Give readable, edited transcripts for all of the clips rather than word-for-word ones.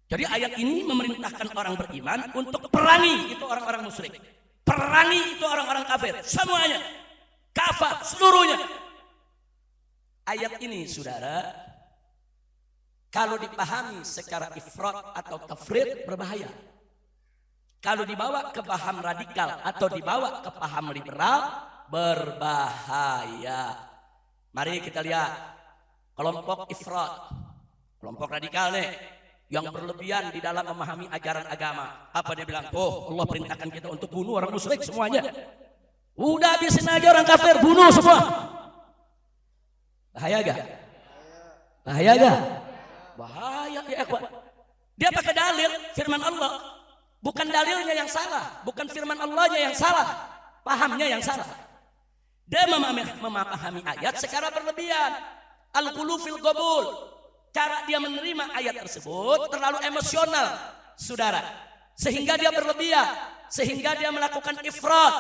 Jadi ayat ini memerintahkan orang beriman untuk perangi itu orang-orang musyrik. Perangi itu orang-orang kafir. Semuanya. Kafah seluruhnya. Ayat ini saudara, kalau dipahami secara ifrat atau tafrid berbahaya. Kalau dibawa ke paham radikal atau dibawa ke paham liberal berbahaya. Mari kita lihat kelompok ifrat, kelompok radikal nih, yang berlebihan di dalam memahami ajaran agama. Apa dia bilang? Oh, Allah perintahkan kita untuk bunuh orang musyrik semuanya. Udah habisin aja orang kafir, bunuh semua. Bahaya gak? Bahaya gak? Bahaya ya ikhwan. Dia pakai dalil firman Allah. Bukan dalilnya yang salah, bukan firman Allahnya yang salah, pahamnya yang salah. Dia memahami ayat secara berlebihan. Al-qulu fil qabul. Cara dia menerima ayat tersebut terlalu emosional, saudara. Sehingga dia berlebihan, sehingga dia melakukan ifrat,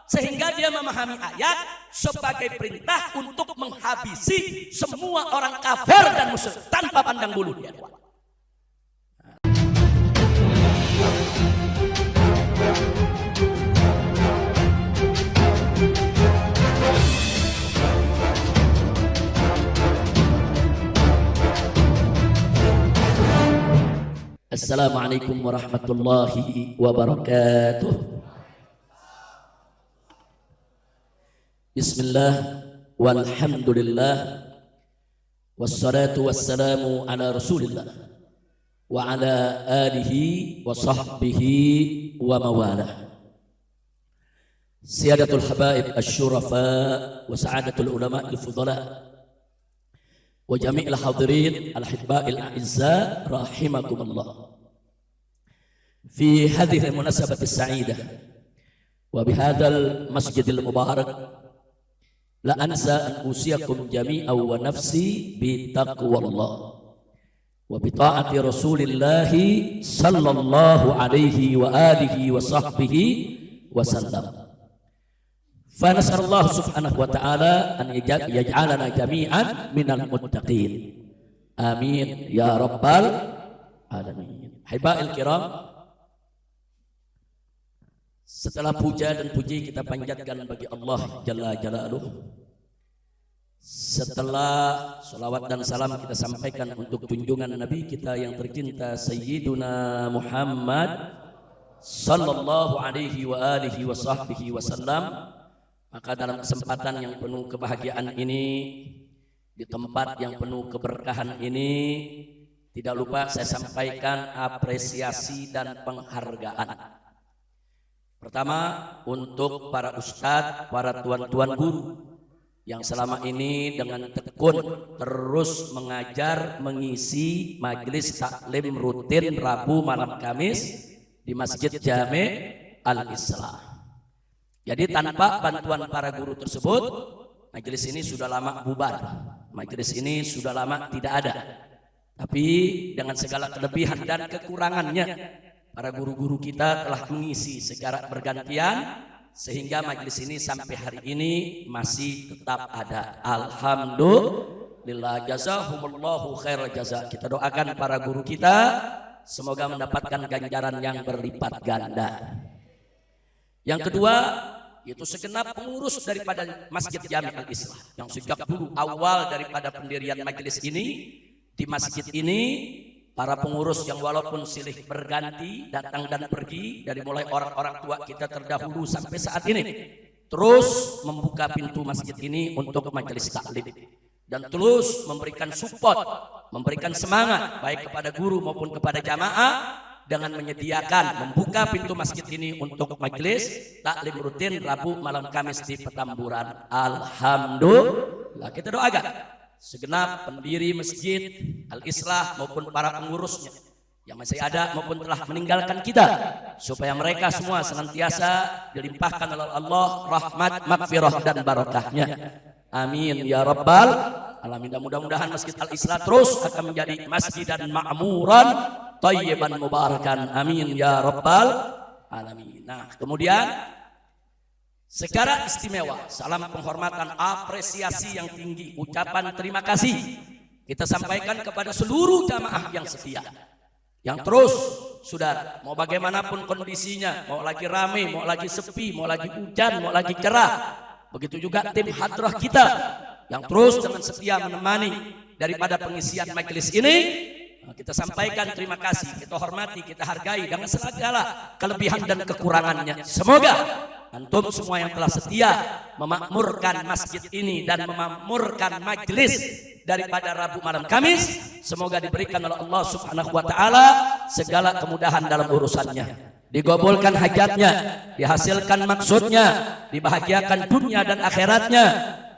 sehingga dia memahami ayat sebagai perintah untuk menghabisi semua orang kafir dan musyrik tanpa pandang bulu dia. Assalamualaikum warahmatullahi wabarakatuh. Bismillah walhamdulillah wassalatu wassalamu ala rasulillah wa ala alihi wa sahbihi wa mawalah. Siyadatul habaib asyurafa wa sa'adatul ulama al-fudala wa jami'il hadirin al-hibba'il a'izza rahimakumullah. Fi hadhihi al-munasabati as-sa'idah wa bihadzal masjidil mubarak la ansa an usiyakum jami'an wa nafsi bi taqwallah wa bi ta'ati Rasulillah sallallahu alaihi wa alihi wa sahbihi wa sallam. Fa nas'alullah subhanahu wa ta'ala an yaj'alana jami'an minal muttaqin. Amin ya rabbal alamin. Haiba'il kiram, setelah puja dan puji kita panjatkan bagi Allah Jalla Jalaluh, setelah salawat dan salam kita sampaikan untuk junjungan Nabi kita yang tercinta Sayyiduna Muhammad sallallahu alaihi wa alihi wa sahbihi wasallam, maka dalam kesempatan yang penuh kebahagiaan ini, di tempat yang penuh keberkahan ini, tidak lupa saya sampaikan apresiasi dan penghargaan. Pertama, untuk para ustadz, para tuan-tuan guru yang selama ini dengan tekun terus mengajar, mengisi majelis taklim rutin Rabu malam Kamis di Masjid Jami' Al-Islah. Jadi tanpa bantuan para guru tersebut, majelis ini sudah lama bubar, majelis ini sudah lama tidak ada. Tapi dengan segala kelebihan dan kekurangannya, para guru-guru kita telah mengisi secara bergantian sehingga majelis ini sampai hari ini masih tetap ada. Alhamdulillah, jazahumullahu khairal jazaa. Kita doakan para guru kita semoga mendapatkan ganjaran yang berlipat ganda. Yang kedua, yaitu segenap pengurus daripada Masjid Jami' Al-Islah yang sejak dulu awal daripada pendirian majelis ini, di masjid ini para pengurus yang walaupun silih berganti datang dan pergi, dari mulai orang-orang tua kita terdahulu sampai saat ini, terus membuka pintu masjid ini untuk majelis taklim dan terus memberikan support, memberikan semangat baik kepada guru maupun kepada jamaah dengan menyediakan membuka pintu masjid ini untuk majelis taklim rutin Rabu malam Kamis di Petamburan. Alhamdulillah, kita doakan segenap pendiri Masjid Al-Islah maupun para pengurusnya yang masih ada maupun telah meninggalkan kita, supaya mereka semua senantiasa dilimpahkan oleh Allah rahmat, maghfirah dan barakahnya. Amin ya rabbal alamin. Mudah-mudahan Masjid Al-Islah terus akan menjadi masjid dan ma'muran thayyiban mubarakan. Amin ya rabbal alamin. Nah, kemudian secara istimewa, salam penghormatan, apresiasi yang tinggi, ucapan terima kasih kita sampaikan kepada seluruh jamaah yang setia. Yang terus, saudara, mau bagaimanapun kondisinya, mau lagi rame, mau lagi sepi, mau lagi hujan, mau lagi cerah, begitu juga tim hadrah kita yang terus dengan setia menemani daripada pengisian majelis ini. Kita sampaikan terima kasih, kita hormati, kita hargai dengan segala kelebihan dan kekurangannya. Semoga antum semua yang telah setia memakmurkan masjid ini dan memakmurkan majelis daripada Rabu malam Kamis, semoga diberikan oleh Allah Subhanahu wa taala segala kemudahan dalam urusannya, digabulkan hajatnya, dihasilkan maksudnya, dibahagiakan dunia dan akhiratnya.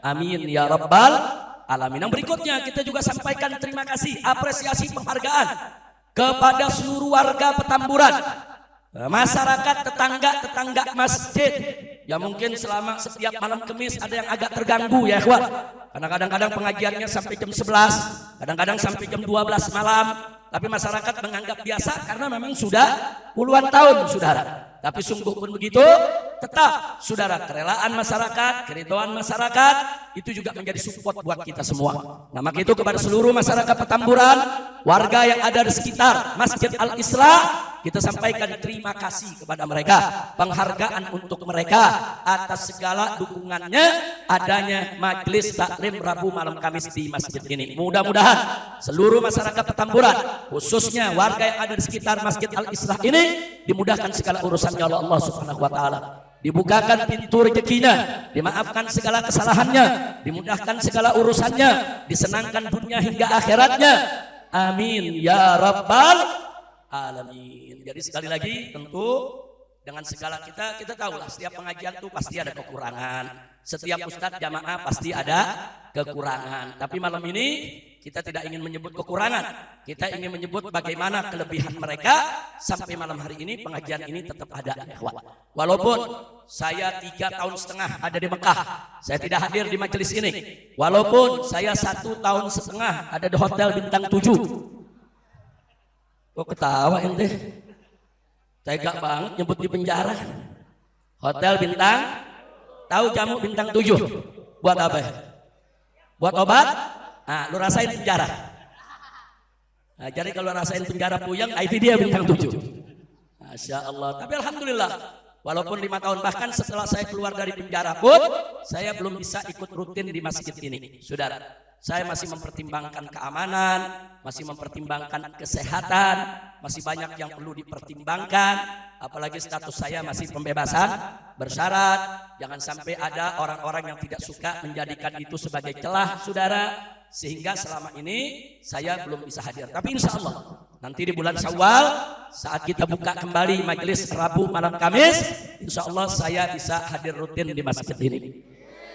Amin ya rabbal alamin. Yang berikutnya kita juga sampaikan terima kasih, apresiasi, penghargaan kepada seluruh warga Petamburan, masyarakat tetangga masjid yang mungkin selama setiap malam Kamis ada yang agak terganggu ya ikhwan, karena kadang-kadang pengajiannya sampai jam 11, kadang-kadang sampai jam 12 malam, tapi masyarakat menganggap biasa karena memang sudah puluhan tahun saudara. Tapi sungguh pun begitu, tetap saudara, kerelaan masyarakat, keridhaan masyarakat itu juga menjadi support buat kita semua. Nah, maka itu kepada seluruh masyarakat Petamburan, warga yang ada di sekitar Masjid Al-Isra, kita sampaikan terima kasih kepada mereka, penghargaan untuk mereka atas segala dukungannya adanya majelis taklim Rabu malam Kamis di masjid ini. Mudah-mudahan seluruh masyarakat Petamburan, khususnya warga yang ada di sekitar Masjid Al-Isra ini, dimudahkan segala urusannya oleh Allah Subhanahu wa taala. Dibukakan pintu rezekinya, dimaafkan segala kesalahannya, dimudahkan segala urusannya, disenangkan dunia hingga akhiratnya. Amin ya rabbal alamin. Jadi sekali lagi tentu dengan segala kita tahulah setiap pengajian itu pasti ada kekurangan. Setiap ustadz jamaah pasti ada kekurangan. Tapi malam ini kita tidak ingin menyebut kekurangan. Kita ingin menyebut bagaimana kelebihan mereka sampai malam hari ini pengajian ini tetap ada. Walaupun saya 3,5 tahun ada di Mekah, saya tidak hadir di majelis ini. Walaupun saya 1,5 tahun ada di hotel bintang 7. Kok ketawa ente? Tega banget nyebut di penjara. Hotel bintang, tahu jamu bintang 7 buat apa? Buat obat? Nah, lu rasain penjara. Nah, jadi kalau rasain penjara puyeng, itu dia bintang 7. Masya Allah. Tapi alhamdulillah, walaupun 5 tahun bahkan setelah saya keluar dari penjara pun, saya belum bisa ikut rutin di masjid ini. Saudara, saya masih mempertimbangkan keamanan, masih mempertimbangkan kesehatan, masih banyak yang perlu dipertimbangkan. Apalagi status saya masih pembebasan bersyarat. Jangan sampai ada orang-orang yang tidak suka menjadikan itu sebagai celah, saudara. Sehingga selama ini saya belum bisa hadir. Tapi insya Allah nanti di bulan Syawal saat kita buka kembali majelis Rabu malam Kamis, insya Allah saya bisa hadir rutin di masjid ini.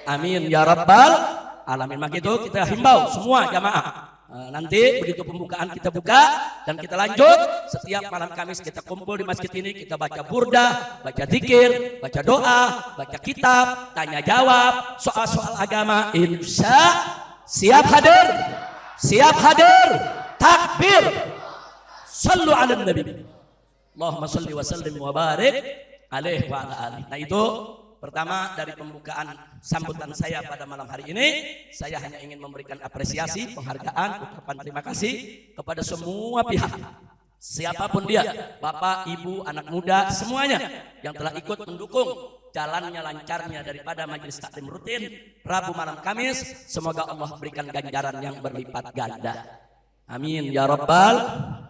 Amin ya rabbal alamin. Maka itu kita himbau semua jamaah. Nanti begitu pembukaan kita buka dan kita lanjut, setiap malam Kamis kita kumpul di masjid ini, kita baca burdah, baca zikir, baca doa, baca kitab, tanya jawab, soal-soal agama. Siap hadir, takbir, sallu ala nabi, Allahumma salli wa sallim wa barik alaihi wa ala alihi. Nah itu pertama dari pembukaan sambutan saya pada malam hari ini, saya hanya ingin memberikan apresiasi, penghargaan, ucapan terima kasih kepada semua pihak. Siapapun dia, bapak, ibu, anak muda, semuanya yang telah ikut mendukung jalannya lancarnya daripada majelis taklim rutin Rabu malam Kamis. Semoga Allah berikan ganjaran yang berlipat ganda. Amin ya rabbal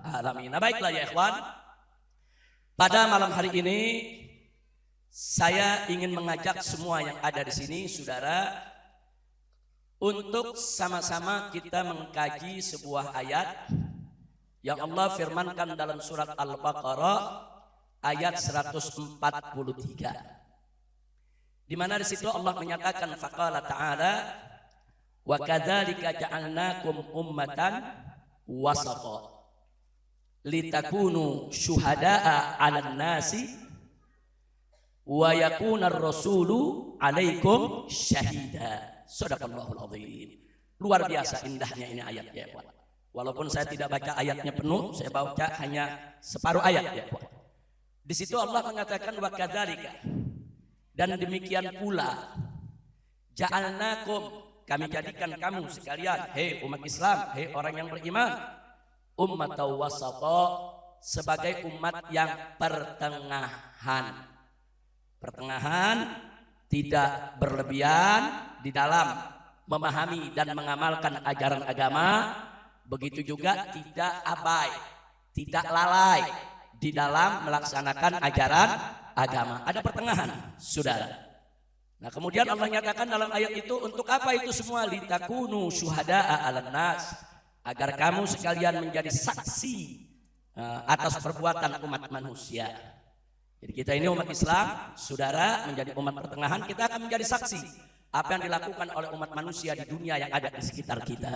alamin. Nah, baiklah ya ikhwan, pada malam hari ini saya ingin mengajak semua yang ada di sini, saudara, untuk sama-sama kita mengkaji sebuah ayat yang Allah firmankan dalam surat Al-Baqarah ayat 143. Di mana di situ Allah menyatakan faqala ta'ala wa kadzalika ja'alnakum ummatan wasata litakunu syuhada'a 'alan nasi wa yakunar rasulu 'alaikum syahida. Shadaqallahul azim. Luar biasa indahnya ini ayat ya, Pak. Walaupun saya tidak baca ayatnya penuh, saya baca hanya separuh ayat ya, Pak. Di situ Allah mengatakan wa kadzalika, dan demikian pula ja'alnakum, kami jadikan kamu sekalian, hei umat Islam, hei orang yang beriman, ummatan wasata, sebagai umat yang pertengahan. Pertengahan, tidak berlebihan di dalam memahami dan mengamalkan ajaran agama, begitu juga tidak abai, tidak lalai di dalam melaksanakan ajaran agama. Ada pertengahan, saudara. Nah, kemudian Allah nyatakan dalam ayat itu, untuk apa itu semua? Litakunu syuhada'a 'alan nas, agar kamu sekalian menjadi saksi atas perbuatan umat manusia. Jadi kita ini umat Islam, saudara, menjadi umat pertengahan, kita akan menjadi saksi apa yang dilakukan oleh umat manusia di dunia yang ada di sekitar kita.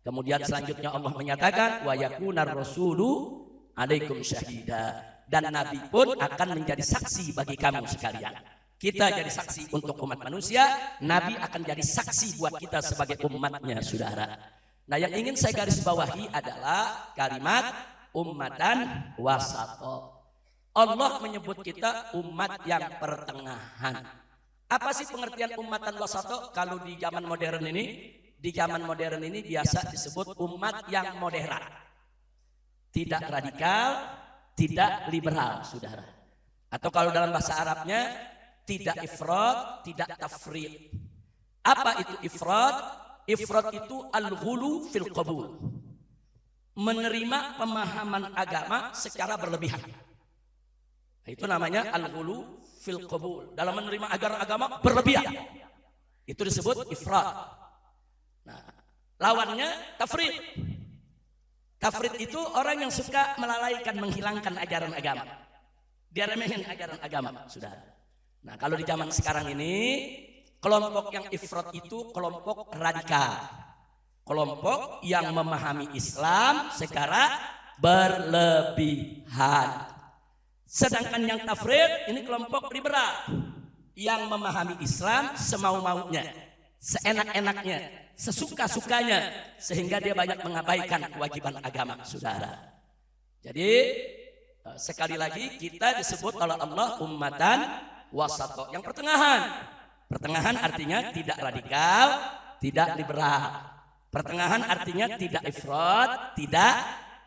Kemudian selanjutnya Allah menyatakan, wa yakunar rasulu 'alaikum syahida, dan Nabi pun akan menjadi saksi bagi kamu sekalian. Kita jadi saksi untuk umat manusia, Nabi akan jadi saksi buat kita sebagai umatnya, saudara. Nah, yang ingin saya garis bawahi adalah kalimat ummatan wasato. Allah menyebut kita umat yang pertengahan. Apa sih pengertian ummatan wasato? Kalau di zaman modern ini, biasa disebut umat yang moderat. Tidak radikal, tidak liberal, saudara. Atau kalau dalam bahasa Arabnya, tidak ifrat, tidak tafrid. Apa itu ifrat? Ifrat itu al-ghulu fil qabul, menerima pemahaman agama secara berlebihan. Itu namanya al-ghulu fil qabul, dalam menerima ajaran agama berlebihan. Itu disebut ifrat. Nah, lawannya tafrid. Tafrid itu orang yang suka melalaikan, menghilangkan ajaran agama. Dia remehin ajaran agama, saudara. Nah, kalau di zaman sekarang ini, kelompok yang ifrat itu kelompok radikal, kelompok yang memahami Islam secara berlebihan. Sedangkan yang tafrid ini kelompok liberal, yang memahami Islam semau-maunya, seenak-enaknya, sesuka-sukanya, sehingga dia banyak mengabaikan kewajiban agama, saudara. Jadi sekali lagi kita disebut oleh Allah ummatan wasato, yang pertengahan. Pertengahan artinya tidak radikal, tidak liberal. Pertengahan artinya tidak ifrat, tidak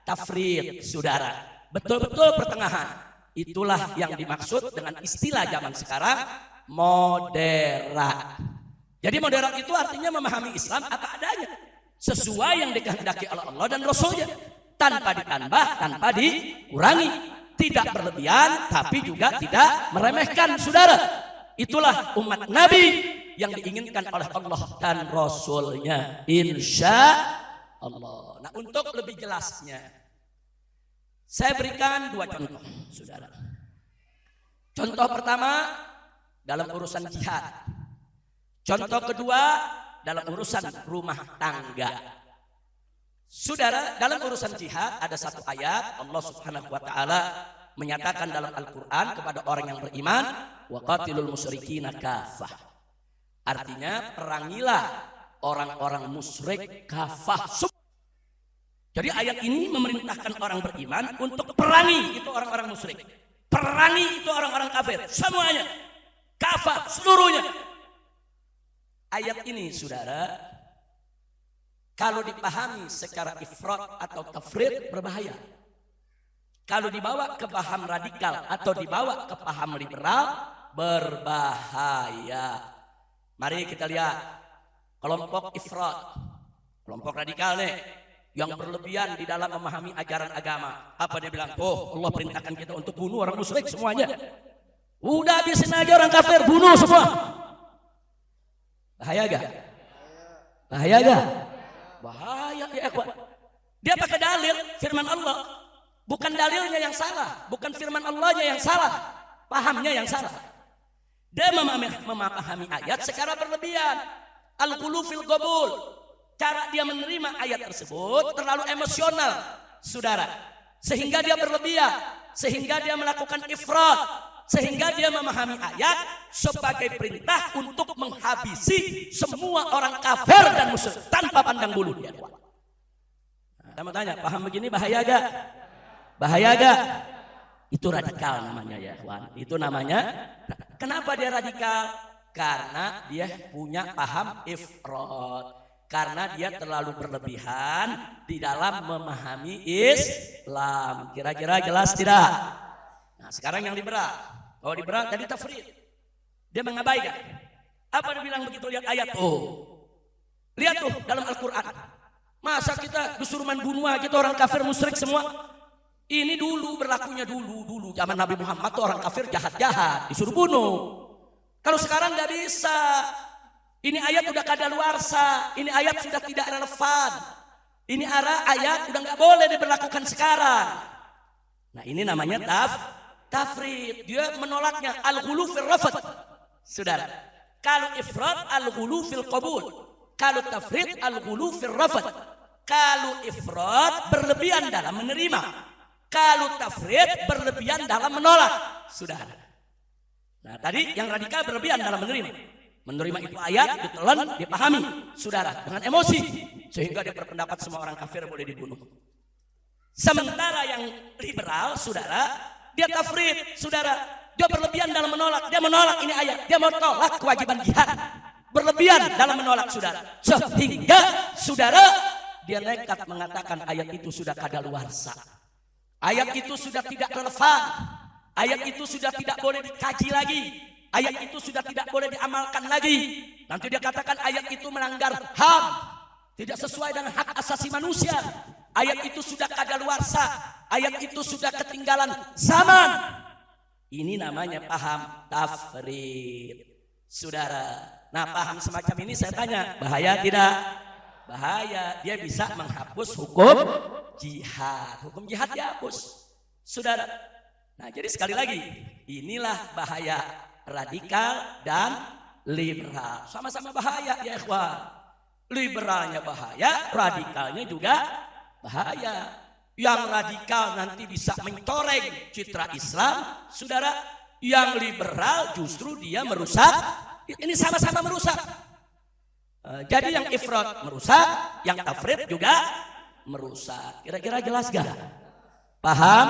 tafrid, saudara. Betul-betul pertengahan. Itulah yang dimaksud dengan istilah zaman sekarang, moderat. Jadi moderat itu artinya memahami Islam apa adanya, sesuai yang dikehendaki oleh Allah dan Rasulnya, tanpa ditambah, tanpa dikurangi. Tidak berlebihan, tapi juga tidak meremehkan, saudara. Itulah umat Nabi yang diinginkan oleh Allah dan Rasulnya, insya Allah. Nah, untuk lebih jelasnya, saya berikan dua contoh, saudara. Contoh pertama dalam urusan jihad. Contoh kedua dalam urusan rumah tangga. Saudara, dalam urusan jihad ada satu ayat Allah Subhanahu wa taala menyatakan dalam Al-Qur'an kepada orang yang beriman, wa qatilul musyrikina kafah. Artinya perangilah orang-orang musyrik kafah. Jadi ayat ini memerintahkan orang beriman untuk perangi itu orang-orang musyrik. Perangi itu orang-orang kafir, semuanya. Kafah seluruhnya. Ayat ini, saudara, kalau dipahami secara ifrat atau tafrid berbahaya. Kalau dibawa ke paham radikal atau dibawa ke paham liberal berbahaya. Mari kita lihat kelompok ifrat, kelompok radikal nih, yang berlebihan di dalam memahami ajaran agama. Apa dia bilang? Oh, Allah perintahkan kita untuk bunuh orang musyrik semuanya. Udah habisin aja orang kafir, bunuh semua. Bahaya gak? Bahaya gak? Bahaya ya ikhwan. Dia pakai dalil firman Allah. Bukan dalilnya yang salah, bukan firman Allahnya yang salah, pahamnya yang salah. Dia memahami ayat secara berlebihan. Al-qulu fil qabul. Cara dia menerima ayat tersebut terlalu emosional, saudara. Sehingga dia berlebihan, sehingga dia melakukan ifrat, sehingga dia memahami ayat sebagai perintah untuk menghabisi semua orang kafir dan musyrik tanpa pandang bulu dia. Saya mau tanya, paham begini bahaya gak? Bahaya gak? Itu radikal namanya ya, Wan. Itu namanya. Kenapa dia radikal? Karena dia punya paham ifrat. Karena dia terlalu berlebihan di dalam memahami Islam. Kira-kira jelas tidak? Nah sekarang yang liberal. Oh liberal tadi tafrid. Dia mengabaikan. Apa dia bilang begitu? Lihat ayat. Oh. Lihat tuh dalam Al-Quran. Masa kita disuruh membunuh aja tuh orang kafir musyrik semua. Ini dulu berlakunya dulu. Zaman Nabi Muhammad tuh orang kafir jahat-jahat. Disuruh bunuh. Kalau sekarang nggak bisa. Ini ayat udah kadaluarsa, ini ayat sudah tidak relevan. Ini ayat udah nggak boleh diberlakukan sekarang. Nah ini namanya tafrid. Dia menolaknya al-ghulu fil rafad. Saudara, kalau ifrat al-ghulu fil qabul, kalau tafrid al-ghulu fil rafad. Kalau ifrat berlebihan dalam menerima, kalau tafrid berlebihan dalam menolak. Saudara. Nah tadi yang radikal berlebihan dalam menerima. Menerima itu ayat, ditelan, dipahami, saudara, dengan emosi, sehingga dia berpendapat semua orang kafir boleh dibunuh. Sementara yang liberal, saudara, dia tafrid, saudara, dia berlebihan dalam menolak, dia menolak ini ayat, dia mau tolak kewajiban jihad, berlebihan dalam menolak, saudara, sehingga, saudara, dia nekat mengatakan ayat itu sudah kadaluarsa, ayat itu sudah tidak relevan, ayat itu sudah tidak boleh dikaji lagi. Ayat itu sudah tidak boleh diamalkan lagi. Nanti dia katakan ayat itu melanggar HAM. Tidak sesuai dengan hak asasi manusia. Ayat itu sudah kadaluarsa. Ayat itu sudah ketinggalan zaman. Ini namanya paham tafrid. Saudara. Nah paham semacam ini saya tanya. Bahaya tidak? Bahaya. Dia bisa menghapus hukum jihad. Hukum jihad dihapus. Saudara. Nah jadi sekali lagi. Inilah bahaya radikal dan liberal. Sama-sama bahaya ya ikhwan. Liberalnya bahaya, radikalnya juga bahaya. Yang radikal nanti bisa mencoreng citra Islam, saudara. Yang liberal justru dia merusak. Ini sama-sama merusak. Jadi yang ifrat merusak, yang tafrid juga merusak. Kira-kira jelas gak? Paham?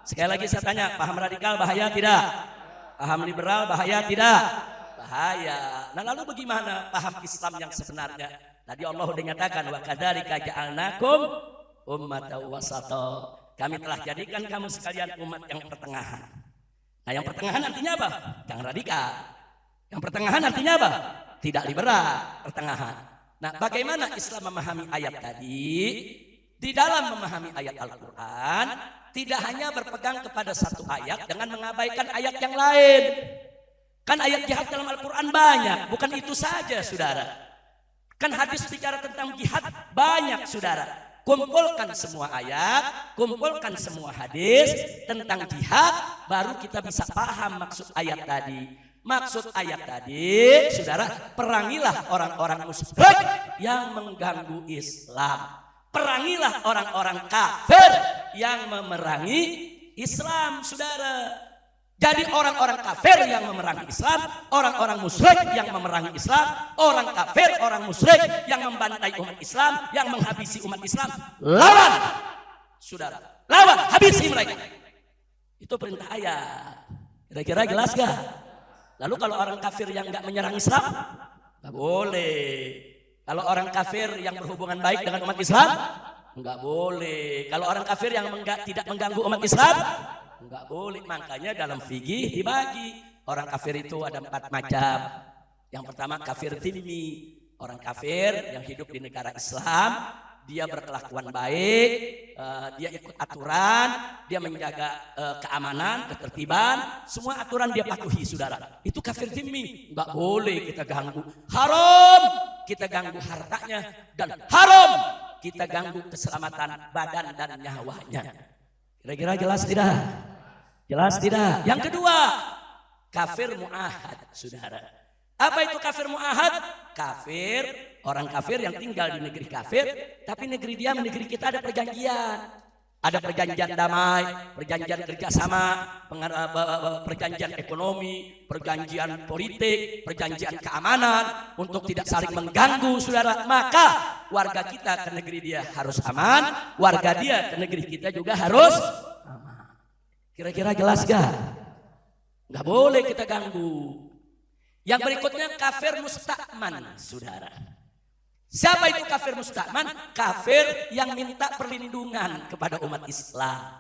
Sekali lagi saya tanya, paham radikal bahaya tidak? Paham liberal bahaya tidak? Bahaya. Nah lalu bagaimana paham Islam yang sebenarnya? Tadi Allah sudah nyatakan wa kadzalika ja'alnakum ummatan wasata. Kami telah jadikan kamu sekalian umat yang pertengahan. Nah yang pertengahan artinya apa? Yang radikal. Yang pertengahan artinya apa? Tidak liberal, pertengahan. Nah bagaimana Islam memahami ayat tadi? Di dalam memahami ayat Al-Quran, tidak hanya berpegang kepada satu ayat dengan mengabaikan ayat yang lain. Kan ayat jihad dalam Al-Quran banyak, bukan itu saja saudara. Kan hadis bicara tentang jihad banyak saudara. Kumpulkan semua ayat, kumpulkan semua hadis tentang jihad, baru kita bisa paham maksud ayat tadi. Maksud ayat tadi, saudara, perangilah orang-orang musyrik yang mengganggu Islam. Perangilah orang-orang kafir yang memerangi Islam, saudara. Jadi orang-orang kafir yang memerangi Islam, orang-orang musyrik yang memerangi Islam, orang kafir, orang musyrik yang membantai umat Islam, yang menghabisi umat Islam, lawan, saudara, lawan, habisi mereka. Itu perintah ayat. Kira-kira jelas gak? Lalu kalau orang kafir yang nggak menyerang Islam, nggak boleh. Kalau orang kafir yang berhubungan baik dengan umat Islam, nggak boleh. Kalau orang kafir yang tidak mengganggu umat Islam, nggak boleh. Makanya dalam fikih dibagi. Orang kafir itu ada 4 macam. Yang pertama kafir dhimmi. Orang kafir yang hidup di negara Islam, dia berkelakuan baik, dia ikut aturan, dia menjaga keamanan, ketertiban, semua aturan dia patuhi, saudara. Itu kafir dhimmi, nggak boleh kita ganggu. Haram kita ganggu hartanya, dan haram kita ganggu keselamatan badan dan nyawanya. Kira-kira jelas tidak? Jelas tidak? Yang kedua, kafir mu'ahad, saudara. Apa itu kafir mu'ahad? Kafir, orang kafir yang tinggal di negeri kafir, tapi negeri dia, negeri kita ada perjanjian. Ada perjanjian damai, perjanjian kerjasama, perjanjian ekonomi, perjanjian politik, perjanjian keamanan untuk tidak saling mengganggu, saudara. Maka warga kita ke negeri dia harus aman, warga dia ke negeri kita juga harus aman. Kira-kira jelas gak? Gak boleh kita ganggu. Yang berikutnya kafir mustakman, saudara. Siapa itu kafir musta'man? Kafir yang minta perlindungan kepada umat Islam.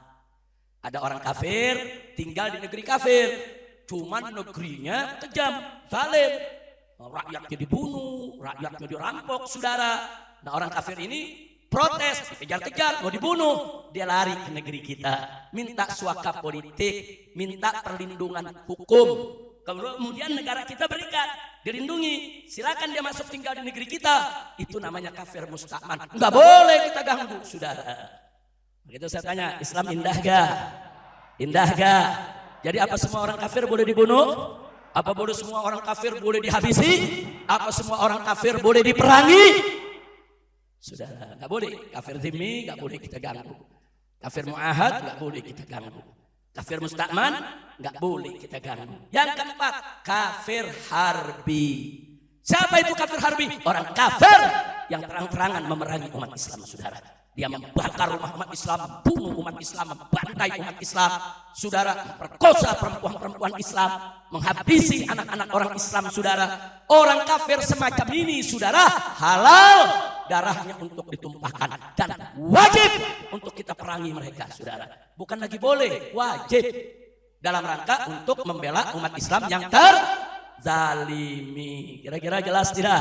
Ada orang kafir tinggal di negeri kafir, cuman negerinya kejam, zalim, rakyatnya dibunuh, rakyatnya dirampok, saudara. Nah orang kafir ini protes, dikejar-kejar, mau dibunuh, dia lari ke negeri kita, minta suaka politik, minta perlindungan hukum. Kemudian negara kita berikan, dilindungi, silakan dia masuk tinggal di negeri kita. Itu namanya kafir musta'man. Enggak boleh kita ganggu, saudara. Begitu saya tanya, Islam indah gak? Indah gak? Jadi apa semua orang kafir boleh dibunuh? Apa boleh semua orang kafir boleh dihabisi? Apa semua orang kafir boleh diperangi? Saudara, nggak boleh. Kafir zimmi nggak boleh kita ganggu. Kafir mu'ahad nggak boleh kita ganggu. Kafir musta'man nggak boleh kita ganggu. Yang keempat, kafir harbi. Siapa itu kafir harbi? Orang kafir yang terang-terangan memerangi umat Islam, saudara. Dia membakar rumah umat Islam, bunuh umat Islam, membantai umat Islam, saudara, memperkosa perempuan-perempuan Islam, menghabisi anak-anak orang Islam, saudara. Orang kafir semacam ini, saudara, halal darahnya untuk ditumpahkan dan wajib untuk kita perangi mereka, saudara. Bukan lagi boleh, wajib dalam rangka untuk membela umat Islam yang terzalimi. Kira-kira jelas tidak?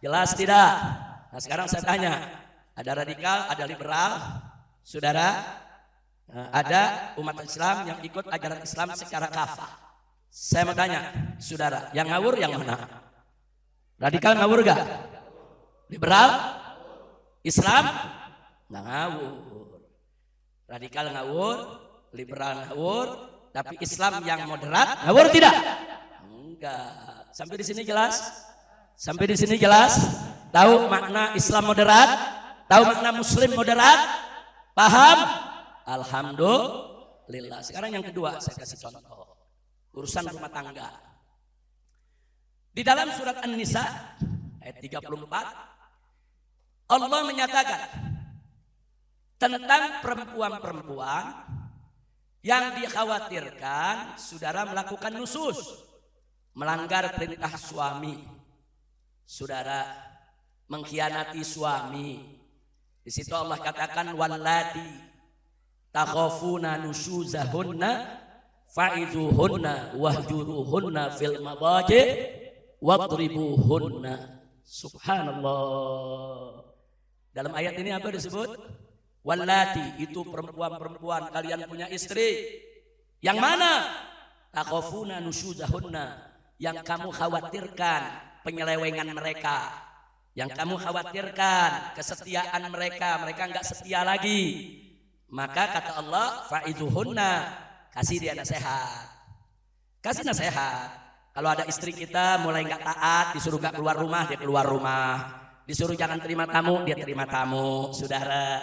Jelas tidak? Nah sekarang saya tanya, ada radikal, ada liberal, saudara, ada umat Islam yang ikut ajaran Islam secara kafah. Saya mau tanya, saudara, yang ngawur yang mana? Radikal ngawur gak? Liberal, Islam nggak ngawur. Radikal ngawur, liberal ngawur, tapi Islam yang moderat ngawur tidak? Enggak. Sampai di sini jelas? Sampai di sini jelas? Tahu makna Islam moderat? Tahu makna Muslim moderat? Paham? Alhamdulillah. Sekarang yang kedua saya kasih contoh. Urusan rumah tangga. Di dalam surat An-Nisa ayat 34 Allah menyatakan tentang perempuan-perempuan yang dikhawatirkan saudara melakukan nusus, melanggar perintah suami, saudara mengkhianati suami. Di situ Allah katakan wallati takhafuna nusyuzahunna fa'izuhunna wahjuruhunna fil madaji wadribuhunna. Subhanallah. Dalam ayat ini apa disebut? Wallati, itu perempuan-perempuan kalian punya istri. Yang mana? Takhafuna nusyuzahunna, yang kamu khawatirkan penyelewengan mereka, yang kamu khawatirkan kesetiaan mereka, mereka enggak setia lagi. Maka kata Allah, fa'izuhunna, kasih dia nasihat. Kasih nasihat. Kalau ada istri kita mulai enggak taat, disuruh enggak keluar rumah, dia keluar rumah. Disuruh jangan terima tamu, dia terima tamu, saudara.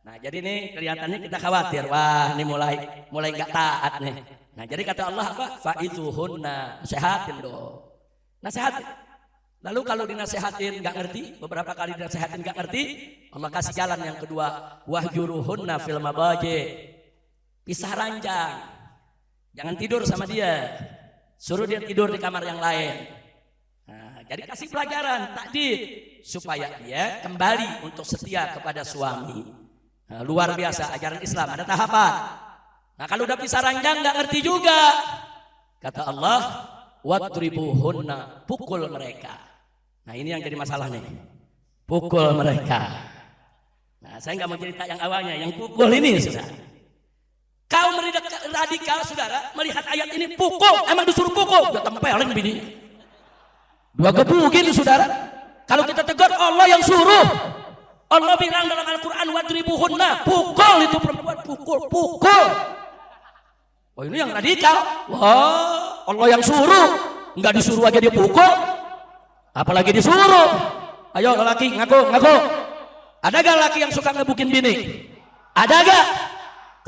Nah jadi nih kelihatannya kita khawatir, wah ini mulai enggak taat nih. Nah jadi kata Allah apa? Fa'izuhunna, nasihatin dong. Nasihatin. Lalu kalau dinasehatin enggak ngerti, beberapa kali dinasehatin enggak ngerti, Allah kasih jalan yang kedua, wahjuruhunna fil mabaji. Pisah ranjang. Jangan tidur sama dia. Suruh dia tidur di kamar yang lain. Nah, jadi kasih pelajaran, takdir, supaya dia kembali untuk setia kepada suami. Nah, luar biasa ajaran Islam, ada tahapan. Nah kalau udah pisah ranjang nggak ngerti juga, kata Allah, wadribuhunna, pukul mereka. Nah ini yang jadi masalah nih, pukul mereka. Nah saya nggak mau cerita yang awalnya, yang pukul ini sudah. Kaum radikal saudara melihat ayat ini pukul, emang disuruh pukul, udah tempelin bini. Dua gebukin saudara. Kalau kita tegur Allah yang suruh. Allah bilang dalam Al-Quran wadribuhunna, pukul itu perempuan, pukul. Oh ini yang radikal. Wah, Allah yang suruh, nggak disuruh aja dia pukul, apalagi disuruh. Ayo lelaki ngaku. Ada gak lelaki yang suka ngebukin bini? Ada gak?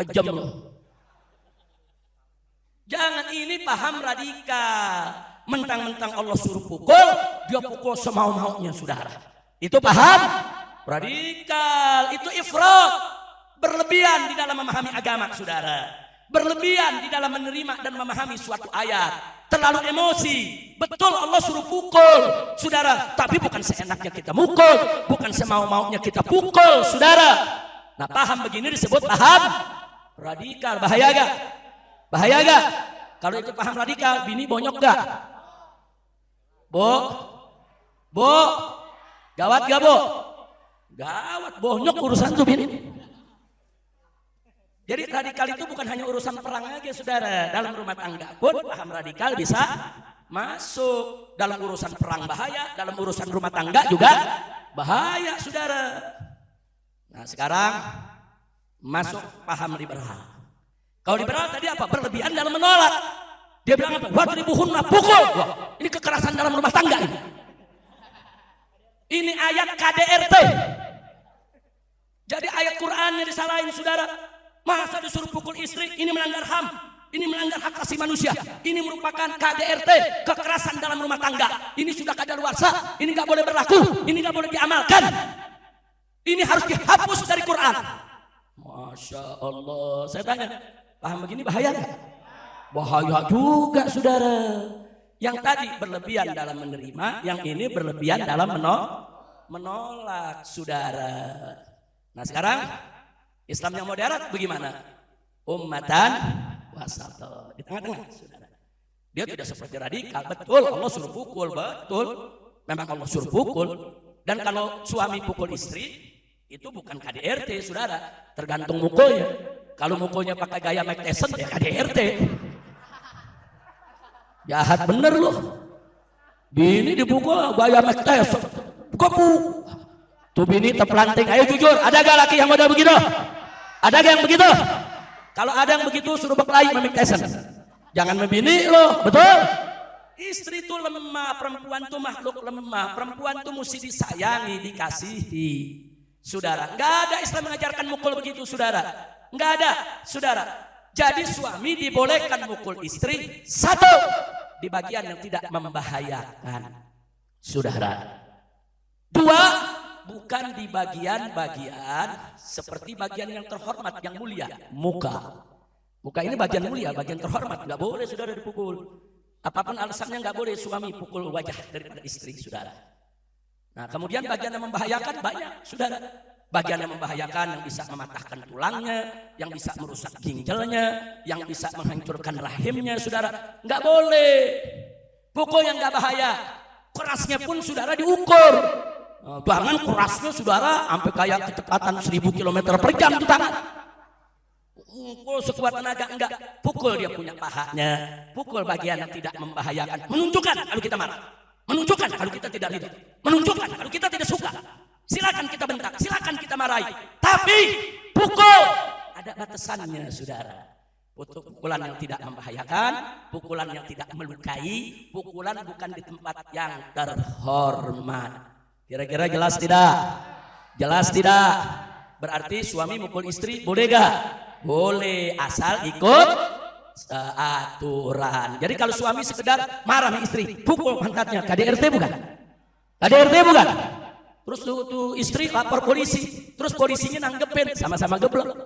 Kejam loh. Jangan ini paham radikal. Mentang-mentang Allah suruh pukul, dia pukul semau-maunya saudara. Itu paham? Radikal, itu ifrat, berlebihan di dalam memahami agama saudara. berlebihan di dalam menerima dan memahami suatu ayat, terlalu emosi. Betul Allah suruh pukul, saudara, tapi bukan seenaknya kita mukul, bukan semau-maunya kita pukul, saudara. Nah, paham begini disebut paham radikal. Bahaya gak? Bahaya gak? Kalau itu paham radikal, bini bonyok gak? Bo, gawat gak, Bo? Gawat, bonyok urusan tuh bini. Jadi radikal itu bukan hanya urusan perang aja, saudara. Dalam rumah tangga pun paham radikal bisa masuk. Dalam urusan perang bahaya, dalam urusan rumah tangga juga bahaya, saudara. Nah, sekarang masuk paham liberal. Kalau liberal tadi apa? Berlebihan dalam menolak. Dia bilang apa? Wadribuhunna, pukul. Wah, ini kekerasan dalam rumah tangga ini. Ini ayat KDRT. Jadi ayat Qur'annya disalahin, saudara. Masa disuruh pukul istri? Ini melanggar HAM. Ini melanggar hak asasi manusia. Ini merupakan KDRT, kekerasan dalam rumah tangga. Ini sudah kadaluarsa. Ini nggak boleh berlaku. Ini nggak boleh diamalkan. Ini harus dihapus dari Quran. Masya Allah. Saya tanya, paham begini bahaya nggak? Bahaya juga, saudara. Yang tadi berlebihan dalam menerima, yang ini berlebihan dalam menolak, saudara. Nah, sekarang Islam yang moderat bagaimana? Ummatan wasata, di tengah-tengah, saudara. Dia tidak seperti radikal. Betul Allah suruh pukul, betul. Memang Allah suruh pukul. Dan kalau suami pukul istri, itu bukan KDRT, saudara. Tergantung mukulnya. Kalau mukulnya pakai gaya Mike Tyson, ya KDRT. Jahat bener loh. Bini dipukul gaya Mike Tyson. Kepuk. Tuh bini terpelanting. Ayo jujur, ada gak laki yang model begitu? Ada gak yang begitu? Kalau ada yang begitu suruh berkelahi sama Mike Tyson. Jangan membini loh, betul? Istri itu lemah, perempuan itu makhluk lemah. Perempuan itu mesti disayangi, dikasihi. Saudara, nggak ada Islam mengajarkan mukul begitu, saudara. Nggak ada, saudara. Jadi suami dibolehkan mukul istri, satu, di bagian yang tidak membahayakan, saudara. Dua, bukan di bagian-bagian seperti bagian yang terhormat, yang mulia, muka. Muka ini bagian mulia, bagian terhormat, nggak boleh, saudara, dipukul. Apapun alasannya nggak boleh suami pukul wajah daripada istri, saudara. Nah, kemudian bagian yang membahayakan banyak, saudara. Bagian yang membahayakan yang bisa mematahkan tulangnya, yang bisa merusak ginjalnya, yang bisa menghancurkan rahimnya, saudara. Nggak boleh. Pukul yang nggak bahaya. Kerasnya pun, saudara, diukur. Jangan kerasnya, saudara, sampai kayak kecepatan 1000 km per jam tuh tangan. Pukul sekuat tenaga, enggak. Pukul dia punya pahanya. Pukul bagian yang tidak membahayakan. Menunjukkan kalau kita marah. Menunjukkan kalau kita tidak ridho. Menunjukkan kalau kita tidak suka. Silakan kita bentak, silakan kita marahi. Tapi pukul ada batasannya, saudara. Pukulan yang tidak membahayakan, pukulan yang tidak melukai, pukulan bukan di tempat yang terhormat. Kira-kira jelas tidak? Jelas tidak? Berarti suami mukul istri boleh gak? Boleh, asal ikut aturan. Jadi kalau suami sekedar marah sama istri, pukul pantatnya, KDRT bukan? KDRT bukan? Terus tuh istri lapor polisi, terus polisinya nanggepin, sama-sama geblok.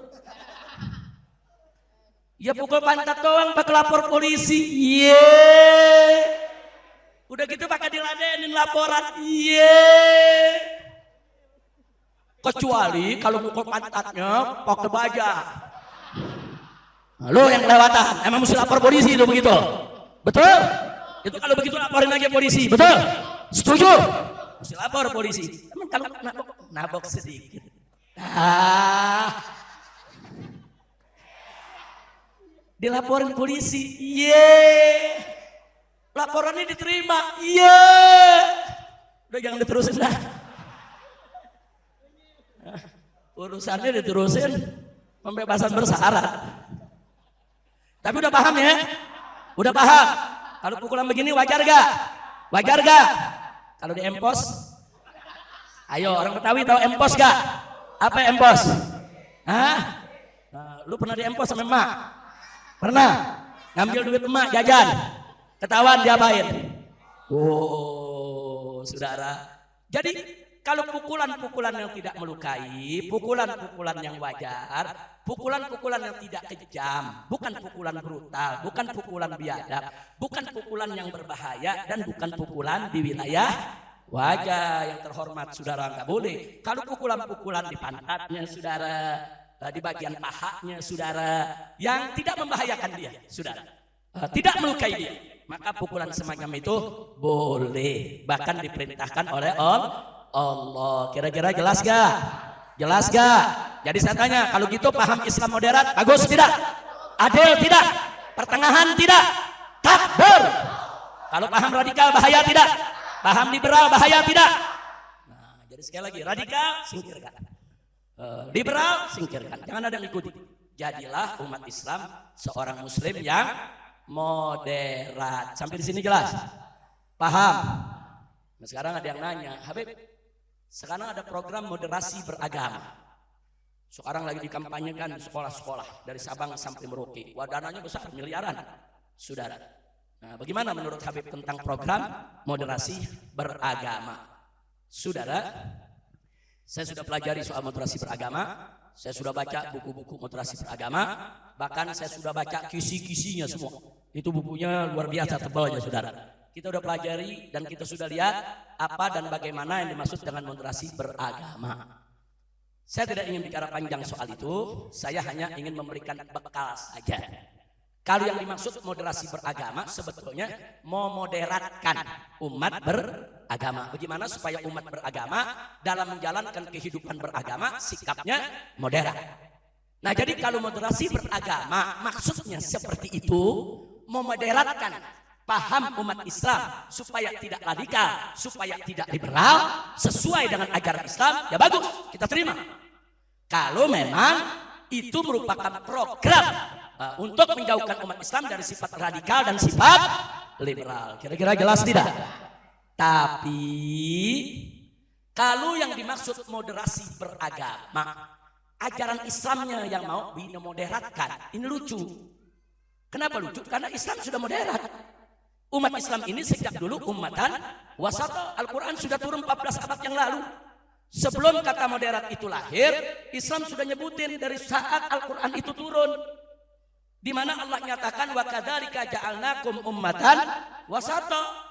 Ya pukul pantat doang pakai lapor polisi. Udah gitu pakai diladenin laporan. Kecuali kalau pukul pantatnya pakai baja. Lo yang kelewatan, emang mesti lapor polisi itu begitu. Betul? Itu kalau begitu laporin aja polisi, betul? Setuju? Mesti lapor polisi. Emang kalau nabok sedikit. Dilaporin polisi. Laporannya diterima. Udah jangan diterusin dah. Urusannya diterusin pembebasan bersyarat. Tapi udah paham ya? Udah paham? Kalau pukulan begini wajar gak? Wajar gak? Kalau di empos? Ayo orang Betawi tahu empos gak? Apa empos? Hah? Lu pernah di empos sama emak? Pernah? Ngambil duit emak jajan? Ketahuan diapain? Oh, saudara. Jadi Kalau pukulan-pukulan yang tidak melukai, pukulan-pukulan yang wajar, pukulan-pukulan yang tidak kejam, bukan pukulan brutal, bukan pukulan biadab, bukan pukulan yang berbahaya, dan bukan pukulan di wilayah wajah. Yang terhormat saudara, nggak boleh. Kalau pukulan-pukulan di pantatnya saudara, di bagian pahanya saudara, yang tidak membahayakan dia saudara, tidak melukai dia, maka pukulan semacam itu boleh, bahkan diperintahkan oleh Allah. Kira-kira jelas gak? Jelas gak? Jadi saya tanya, kalau gitu paham Islam moderat bagus tidak? Adil tidak? Pertengahan tidak? Takbir. Kalau paham radikal bahaya tidak? Paham liberal bahaya tidak? Nah, jadi sekali lagi, radikal singkirkan, liberal singkirkan, jangan ada yang ikuti. Jadilah umat Islam seorang muslim yang moderat. Sampai di sini jelas? Paham? Nah, sekarang ada yang nanya, Habib, sekarang ada program moderasi beragama. Sekarang lagi dikampanyekan di sekolah-sekolah dari Sabang sampai Merauke. Wah, dananya besar, miliaran, saudara. Nah, bagaimana menurut Habib tentang program moderasi beragama? Saudara, saya sudah pelajari soal moderasi beragama. Saya sudah baca buku-buku moderasi beragama. Bahkan saya sudah baca kisi-kisinya semua. Itu bukunya luar biasa tebalnya, saudara. Kita sudah pelajari dan kita sudah lihat apa dan bagaimana yang dimaksud dengan moderasi beragama. Saya tidak ingin bicara panjang soal itu, saya hanya ingin memberikan bekal saja. Kalau yang dimaksud moderasi beragama sebetulnya memoderatkan umat beragama. Bagaimana supaya umat beragama dalam menjalankan kehidupan beragama sikapnya moderat. Nah, jadi kalau moderasi beragama maksudnya seperti itu, memoderatkan paham umat Islam supaya tidak radikal, supaya tidak liberal, sesuai dengan ajaran Islam, ya bagus, kita terima. Kalau memang itu merupakan program untuk menjauhkan umat Islam dari sifat radikal dan sifat liberal. Kira-kira jelas tidak? Tapi kalau yang dimaksud moderasi beragama, ajaran Islamnya yang mau dimoderatkan, ini lucu. Kenapa lucu? Karena Islam sudah moderat. Umat Islam ini sejak dulu ummatan wasata. Al-Quran sudah turun 14 abad yang lalu. Sebelum kata moderat itu lahir, Islam sudah nyebutin dari saat Al-Quran itu turun, di mana Allah nyatakan wa kadzalika ja'alnakum ummatan wasata.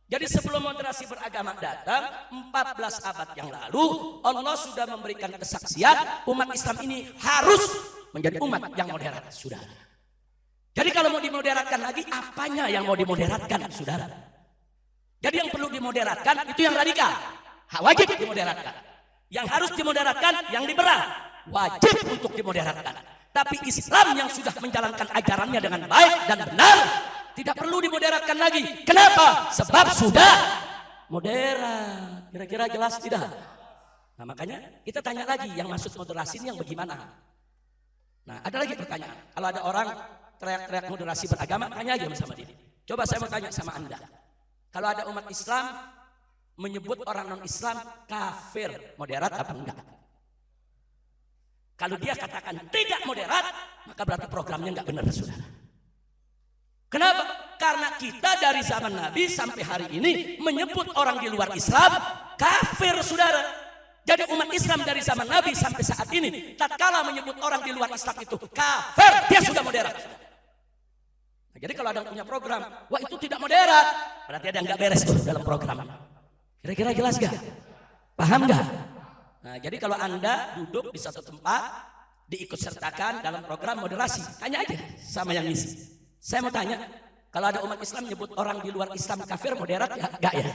Jadi sebelum moderasi beragama datang 14 abad yang lalu, Allah sudah memberikan kesaksian umat Islam ini harus menjadi umat yang moderat, saudara. Jadi kalau mau dimoderatkan lagi, apanya yang mau dimoderatkan, saudara? Jadi yang perlu dimoderatkan itu yang radikal, wajib dimoderatkan. Yang harus dimoderatkan yang liberal, wajib untuk dimoderatkan. Tapi Islam yang sudah menjalankan ajarannya dengan baik dan benar tidak perlu dimoderatkan lagi. Kenapa? Sebab sudah moderat. Kira-kira jelas tidak? Nah, makanya kita tanya lagi, yang maksud moderasi ini yang bagaimana? Nah, ada lagi pertanyaan. Kalau ada orang teriak-teriak moderasi beragama, tanya aja sama dia. Coba saya mau tanya sama Anda. Kalau ada umat Islam menyebut orang non-Islam kafir, moderat apa enggak? Kalau dia katakan tidak moderat, maka berarti programnya enggak benar, saudara. Kenapa? Karena kita dari zaman Nabi sampai hari ini menyebut orang di luar Islam kafir, saudara. Jadi umat Islam dari zaman Nabi sampai saat ini, tatkala menyebut orang di luar Islam itu kafir, dia sudah moderat. Nah, jadi kalau ada yang punya program, wah itu tidak moderat, berarti ada yang nggak beres tuh dalam program. Kira-kira jelas gak? Paham gak? Nah, jadi kalau Anda duduk di satu tempat, diikut sertakan dalam program moderasi, tanya aja sama yang ngisi. Saya mau tanya, kalau ada umat Islam menyebut orang di luar Islam kafir, moderat ya? Enggak ya?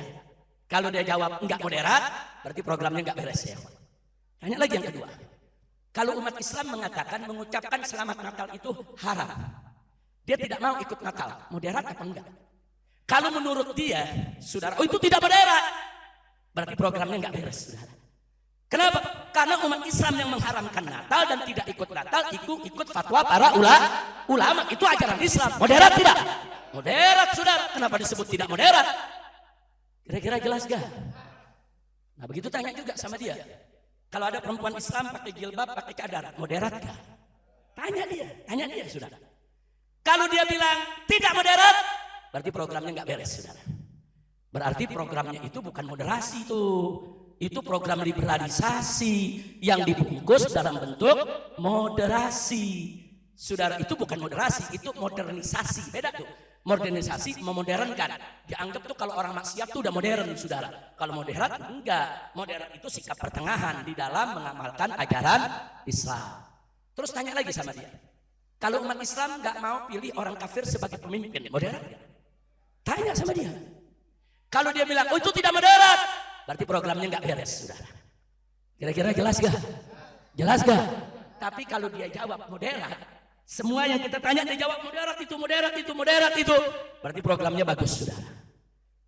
Kalau dia jawab enggak moderat, berarti programnya enggak beres ya. Tanya lagi yang kedua. Kalau umat Islam mengatakan mengucapkan selamat Natal itu haram, dia tidak mau ikut Natal, moderat apa enggak? Kalau menurut dia, saudara, oh itu tidak moderat, berarti programnya enggak beres, saudara. Kenapa? Karena umat Islam yang mengharamkan Natal dan tidak ikut Natal, ikut fatwa para ulama, itu ajaran Islam. Moderat tidak? Moderat, saudara. Kenapa disebut tidak moderat? Kira-kira jelas gak? Nah begitu tanya juga sama dia. Kalau ada perempuan Islam pakai jilbab, pakai cadar, moderat gak? Tanya dia, saudara. Kalau dia bilang tidak moderat, berarti programnya nggak beres, saudara. Berarti programnya itu bukan moderasi tuh. Itu program liberalisasi yang dibungkus dalam bentuk moderasi. Saudara, itu bukan moderasi, itu modernisasi. Beda tuh. Modernisasi memodernkan. Dianggap tuh kalau orang maksiat tuh udah modern, saudara. Kalau moderat enggak. Moderat itu sikap pertengahan di dalam mengamalkan ajaran Islam. Terus tanya lagi sama dia. Kalau umat Islam enggak mau pilih orang kafir sebagai pemimpin, moderat enggak? Tanya sama dia. Kalau dia bilang, oh itu tidak moderat, berarti programnya enggak beres, saudara. Kira-kira jelas gak? Jelas gak? Tapi kalau dia jawab moderat, semua yang kita tanya dia jawab moderat itu, moderat itu, moderat itu, berarti programnya bagus, saudara.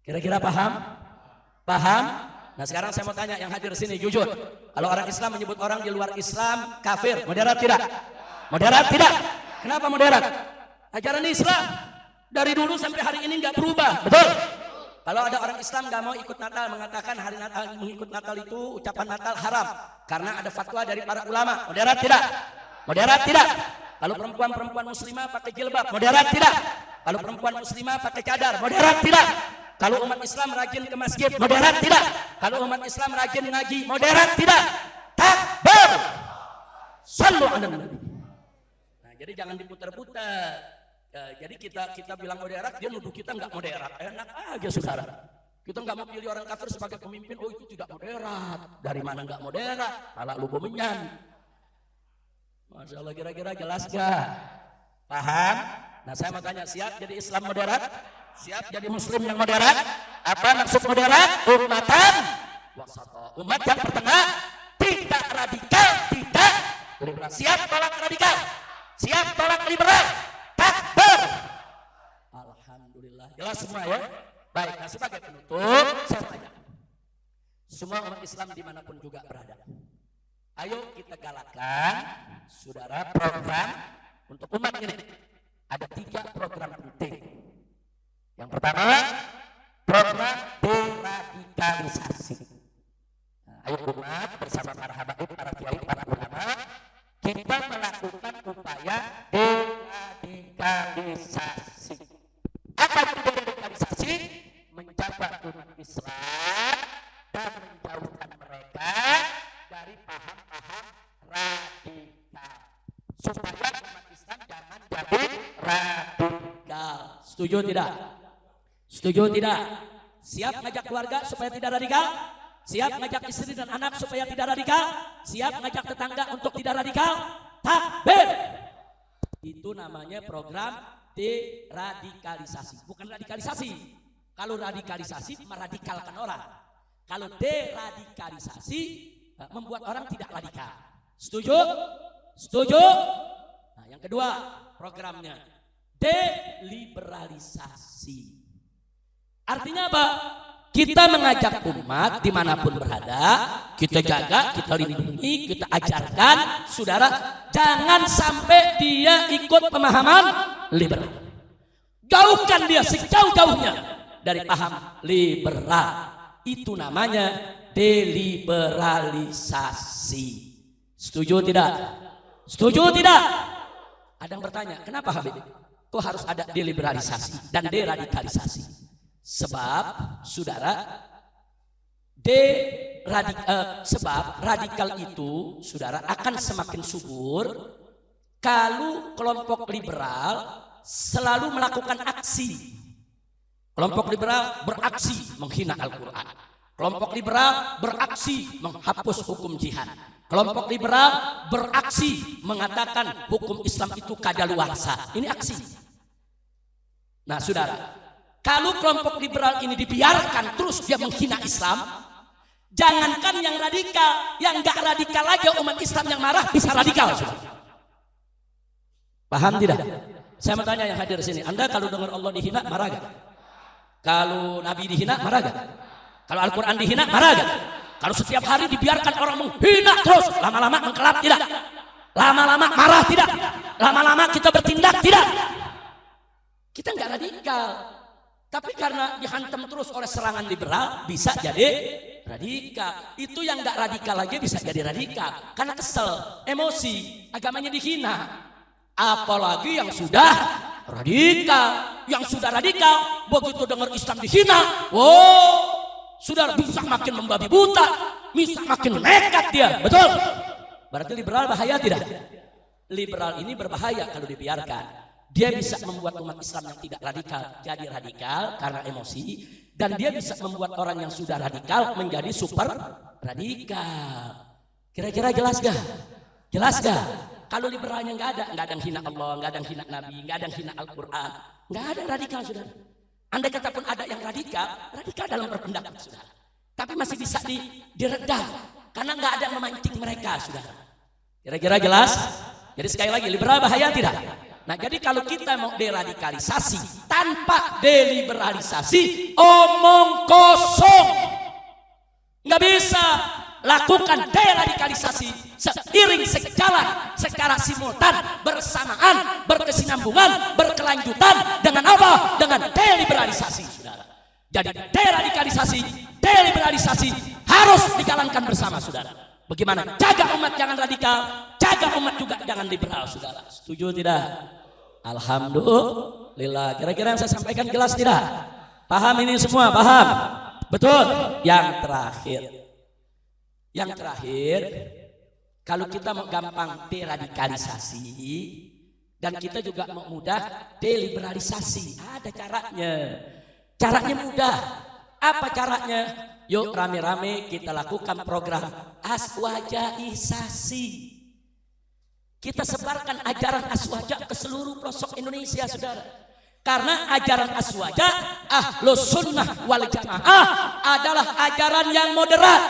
Kira-kira paham? Paham? Nah sekarang saya mau tanya yang hadir sini, jujur. Kalau orang Islam menyebut orang di luar Islam kafir, moderat tidak? Moderat tidak? Kenapa moderat? Ajaran Islam dari dulu sampai hari ini nggak berubah, betul? Kalau ada orang Islam nggak mau ikut Natal, mengatakan hari Natal, mengikut Natal itu ucapan Natal haram karena ada fatwa dari para ulama, moderat tidak? Moderat tidak? Kalau perempuan muslimah pakai jilbab, moderat tidak? Kalau perempuan muslimah pakai cadar, moderat tidak? Kalau umat Islam rajin ke masjid, moderat tidak? Kalau umat Islam rajin ngaji, moderat tidak? Takbir! Sallu ala nabi. Nah, jadi jangan diputar-putar. Jadi kita bilang moderat, dia nuduh kita nggak moderat. Enak aja saudara. Kita nggak mau pilih orang kafir sebagai pemimpin. Oh itu tidak moderat. Dari mana nggak moderat? Ala lu bomenyan. Masya Allah, kira-kira jelas gak? Paham? Nah saya mau tanya, siap jadi Islam moderat? Siap jadi Muslim yang moderat? Apa maksud moderat? Ummatan wasata, umat yang bertengah, tidak radikal, tidak liberal. Siap tolak radikal? Siap tolak liberal? Takbir! Alhamdulillah, jelas semua ya? Baik, nah sebagai penutup saya tanya, semua umat Islam dimanapun juga berada, ayo kita galakkan saudara program untuk umat ini. Ada 3 program penting. Yang pertama, program deradikalisasi. Nah, ayo umat bersama para habaib, para kiai, para ulama, kita melakukan upaya deradikalisasi. Apa itu deradikalisasi? Menjaga umat Islam dan menjauhkan mereka dari paham-paham radikal, supaya umat Islam jangan jadi radikal. Setuju tidak? Setuju tidak? Siap ngajak keluarga supaya tidak radikal? Siap ngajak istri dan anak supaya tidak radikal? Siap ngajak tetangga untuk tidak radikal? Takbir! Itu namanya program deradikalisasi, bukan radikalisasi. Kalau radikalisasi meradikalkan orang. Kalau deradikalisasi membuat orang tidak radikal. Setuju? Setuju? Nah, yang kedua programnya deliberalisasi. Artinya apa? Kita mengajak umat dimanapun berada, kita jaga, kita lindungi, kita ajarkan, saudara, jangan sampai dia ikut pemahaman liberal. Jauhkan dia sejauh-jauhnya dari paham liberal. Itu namanya deliberalisasi. Setuju tidak? Setuju tidak? Ada yang bertanya, kenapa Habib? Kok harus ada deliberalisasi dan deradikalisasi? Sebab, saudara, sebab radikal itu, saudara, akan semakin subur kalau kelompok liberal selalu melakukan aksi. Kelompok liberal beraksi menghina Al-Quran. Kelompok liberal beraksi menghapus hukum jihad. Kelompok liberal beraksi mengatakan hukum Islam itu kadaluarsa. Ini aksi. Nah saudara, kalau kelompok liberal ini dibiarkan terus dia menghina Islam, jangankan yang radikal, yang gak radikal aja umat Islam yang marah bisa radikal. Saudara. Paham tidak? Saya mau tanya yang hadir sini, Anda kalau dengar Allah dihina marah gak? Kalau Nabi dihina marah gak? Kalau Al-Quran dihina marah gak? Kalau setiap hari dibiarkan orang menghina terus, lama-lama mengkelap tidak? Lama-lama marah tidak? Lama-lama kita bertindak tidak? Kita nggak radikal, tapi karena dihantam terus oleh serangan liberal bisa jadi radikal. Itu yang nggak radikal aja bisa jadi radikal karena kesel, emosi, agamanya dihina. Apalagi yang sudah radikal, begitu dengar Islam dihina, wow, sudah bisa makin membabi buta. bisa makin nekat dia. Betul. Berarti liberal bahaya tidak? Liberal ini berbahaya kalau dibiarkan. Dia bisa membuat umat Islam yang tidak radikal jadi radikal karena emosi, dan dia bisa membuat orang yang sudah radikal menjadi super radikal. Kira-kira jelas gak? Jelas gak? Kalau liberalnya nggak ada yang hina Allah, nggak ada yang hina Nabi, nggak ada yang hina Al-Quran, nggak ada yang radikal, saudara. Andai kata pun ada yang radikal dalam berpendapat, saudara. Tapi masih bisa diredam karena nggak ada yang memancing mereka, saudara. Kira-kira jelas? Jadi sekali lagi, liberal bahaya tidak? Nah, jadi kalau kita mau deradikalisasi tanpa deliberalisasi, omong kosong. Nggak bisa lakukan deradikalisasi seiring sejalan secara simultan, bersamaan, berkesinambungan, berkelanjutan dengan apa? Dengan deliberalisasi, saudara. Jadi deliberalisasi harus dijalankan bersama, saudara. Bagaimana? Jaga umat jangan radikal, jaga umat juga jangan liberal, saudara. Setuju tidak? Alhamdulillah. Kira-kira yang saya sampaikan jelas tidak? Paham ini semua? Paham? Betul? Yang terakhir, kalau kita mau gampang deradikalisasi dan kita juga mau mudah deliberalisasi, ada caranya. Caranya mudah. Apa caranya? Yuk rame-rame kita lakukan program aswajaisasi. Kita sebarkan ajaran aswaja ke seluruh pelosok Indonesia, saudara. Karena ajaran aswaja Ahlus Sunnah wal Jamaah adalah ajaran yang moderat,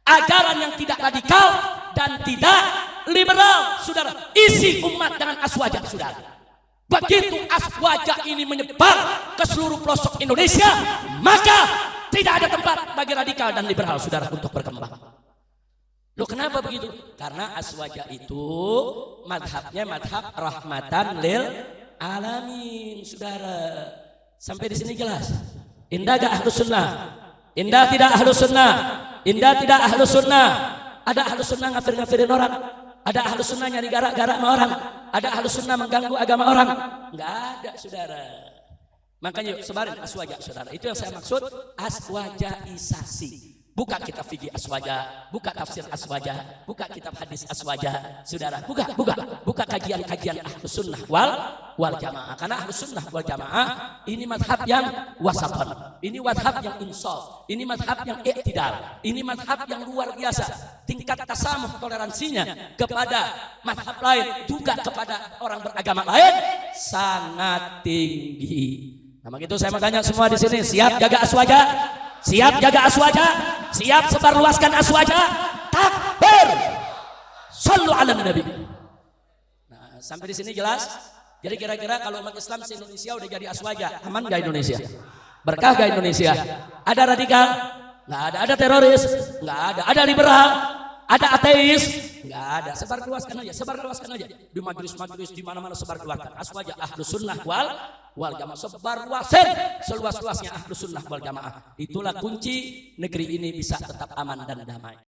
ajaran yang tidak radikal dan tidak liberal, saudara. Isi umat dengan aswaja, saudara. Begitu aswaja ini menyebar ke seluruh pelosok Indonesia, maka tidak ada tempat bagi radikal dan liberal, saudara, untuk berkembang. Loh, kenapa begitu? Karena aswaja itu madhabnya madhab rahmatan lil alamin, saudara. Sampai di sini jelas? Indah gak Ahlus Sunnah? Indah tidak Ahlus Sunnah? Indah tidak Ahlus Sunnah? Ada Ahlus Sunnah ngafir-ngafirin orang? Ada Ahlus Sunnah nyari gara-gara sama orang? Ada Ahlus Sunnah mengganggu agama orang? Nggak ada, saudara. Makanya yuk sebarin aswaja, saudara. Itu yang saya maksud aswajaisasi. Buka kitab fikih aswaja, buka tafsir aswaja, buka kitab hadis aswaja, saudara. Buka kajian-kajian Ahlus Sunnah wal Jamaah. Karena Ahlus Sunnah wal Jamaah ini madhab yang wasatan, ini madhab yang insaf, ini madhab yang iktidal, ini madhab yang luar biasa. Tingkat tasamuh toleransinya kepada madhab lain, juga kepada orang beragama lain sangat tinggi. Nah, begitu saya mau tanya semua di sini, siap jaga aswaja? Siap jaga aswaja? Siap sebarluaskan aswaja? Takbir! Sallu ala Nabi. Nah, sampai di sini jelas? Jadi kira-kira kalau umat Islam se-Indonesia udah jadi aswaja, aman gak Indonesia? Berkah gak Indonesia? Ada radikal? Nggak ada. Ada teroris? Nggak ada. Ada liberal? Ada ateis? Nggak ada. Sebarluaskan aja. Di majelis-majelis di mana-mana sebarluaskan aswaja Ahlus Sunnah wal Jamaah. Sebarluasin seluas-luasnya Ahlus Sunnah wal Jamaah. Itulah kunci negeri ini bisa tetap aman dan damai.